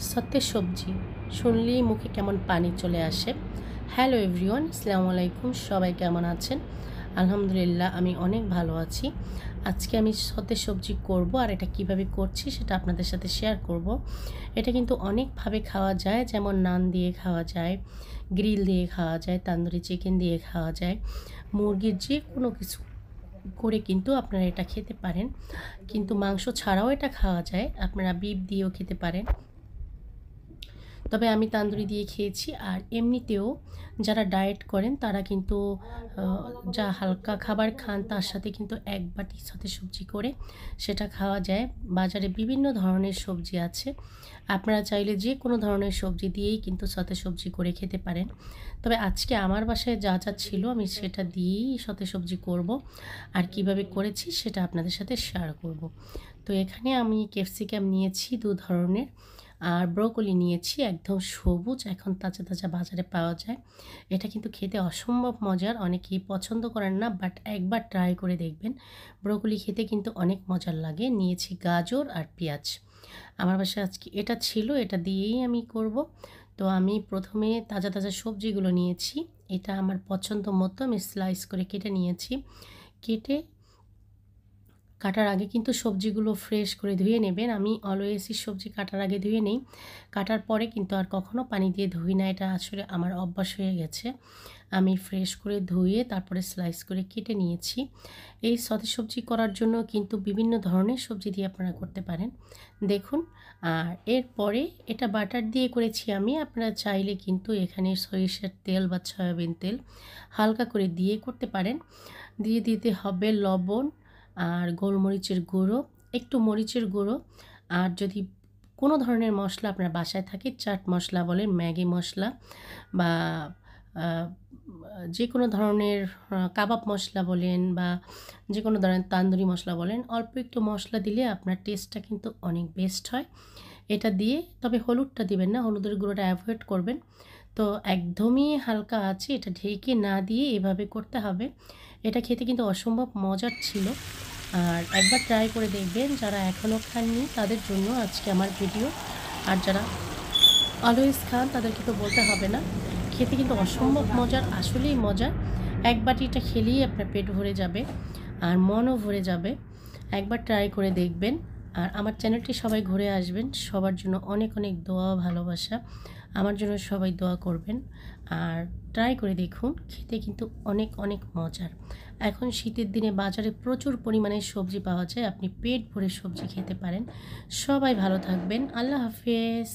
সতেজ সবজি শুনলেই মুখে কেমন পানি চলে আসে। হ্যালো এভরিওয়ান, আসসালামু আলাইকুম। সবাই কেমন আছেন? আলহামদুলিল্লাহ, আমি অনেক ভালো আছি। আজকে আমি সতেজ সবজি করব, আর এটা কিভাবে করছি সেটা আপনাদের সাথে শেয়ার করব। এটা কিন্তু অনেকভাবে খাওয়া যায়, যেমন নান দিয়ে খাওয়া যায়, গ্রিল দিয়ে খাওয়া যায়, তান্দুরি চিকেন দিয়ে খাওয়া যায়, মুরগির যে কোনো কিছু করে কিন্তু আপনারা এটা খেতে পারেন। কিন্তু মাংস ছাড়াও এটা খাওয়া যায়, আপনারা বিফ দিয়েও খেতে পারেন। তবে আমি তান্দুরি দিয়ে খেয়েছি। আর এমনিতেও যারা ডায়েট করেন তারা কিন্তু যা হালকা খাবার খান তার সাথে কিন্তু এক বাটি সাথে সবজি করে সেটা খাওয়া যায়। বাজারে বিভিন্ন ধরনের সবজি আছে, আপনারা চাইলে যে কোনো ধরনের সবজি দিয়েই কিন্তু সাথে সবজি করে খেতে পারেন। তবে আজকে আমার বাসায় যা যা ছিল আমি সেটা দিয়েই সাথে সবজি করব, আর কিভাবে করেছি সেটা আপনাদের সাথে শেয়ার করব। তো এখানে আমি ক্যাপসিকাম নিয়েছি 2 ধরনের, আর ব্রোকলি নিয়েছি একদম সবুজ, এখন তাজা তাজা বাজারে পাওয়া যায়। এটা কিন্তু খেতে অসম্ভব মজার, অনেকেই পছন্দ করেন না, বাট একবার ট্রাই করে দেখবেন। ব্রোকলি খেতে কিন্তু অনেক মজার লাগে। নিয়েছি গাজর আর পেঁয়াজ। আমার বাসায় আজকে এটা ছিল, এটা দিয়েই আমি করব। তো আমি প্রথমে তাজা তাজা সবজিগুলো নিয়েছি। এটা আমার পছন্দ মতো আমি স্লাইস করে কেটে নিয়েছি। কেটে কাটার আগে কিন্তু সবজিগুলো ফ্রেশ করে ধুয়ে নেবেন। আমি অলওয়েজই সবজি কাটার আগে ধুয়ে নেই, কাটার পরে কিন্তু আর কখনো পানি দিয়ে ধুই না। এটা আসলে আমার অভ্যাস হয়ে গেছে। আমি ফ্রেশ করে ধুয়ে তারপরে স্লাইস করে কেটে নিয়েছি। এই সতেজ সবজি করার জন্য কিন্তু বিভিন্ন ধরনের সবজি দিয়ে আপনারা করতে পারেন, দেখুন। আর এরপরে এটা বাটার দিয়ে করেছি আমি, আপনারা চাইলে কিন্তু এখানে সরিষার তেল বা সয়াবিন তেল হালকা করে দিয়ে করতে পারেন। দিয়ে দিতে হবে লবণ আর গোলমরিচের গুঁড়ো, একটু মরিচের গুঁড়ো। আর যদি কোনো ধরনের মশলা আপনার বাসায় থাকে, চাট মশলা বলেন, ম্যাগি মশলা, বা যে কোনো ধরনের কাবাব মশলা বলেন, বা যে কোনো ধরনের তান্দুরি মশলা বলেন, অল্প একটু মশলা দিলে আপনার টেস্টটা কিন্তু অনেক বেস্ট হয়। এটা দিয়ে, তবে হলুদটা দিবেন না, হলুদের গুঁড়োটা অ্যাভয়েড করবেন। তো একদমই হালকা আছে, এটা ঢেকে না দিয়ে এভাবে করতে হবে। এটা খেতে কিন্তু অসম্ভব মজার ছিল, আর একবার ট্রাই করে দেখবেন। যারা এখনও খাননি তাদের জন্য আজকে আমার ভিডিও। আর যারা অলওয়েজ খান তাদেরকে তো বলতে হবে না, খেতে কিন্তু অসম্ভব মজার, আসলেই মজার। এক বাটিটা খেলেই আপনার পেট ভরে যাবে আর মনও ভরে যাবে। একবার ট্রাই করে দেখবেন। আর আমার চ্যানেলটি সবাই ঘুরে আসবেন। সবার জন্য অনেক অনেক দোয়া ভালোবাসা। আমার জন্য সবাই দোয়া করবেন। আর ট্রাই করে দেখুন, খেতে কিন্তু অনেক অনেক মজার। এখন শীতের দিনে বাজারে প্রচুর পরিমাণে সবজি পাওয়া যায়, আপনি পেট ভরে সবজি খেতে পারেন। সবাই ভালো থাকবেন। আল্লাহ হাফেজ।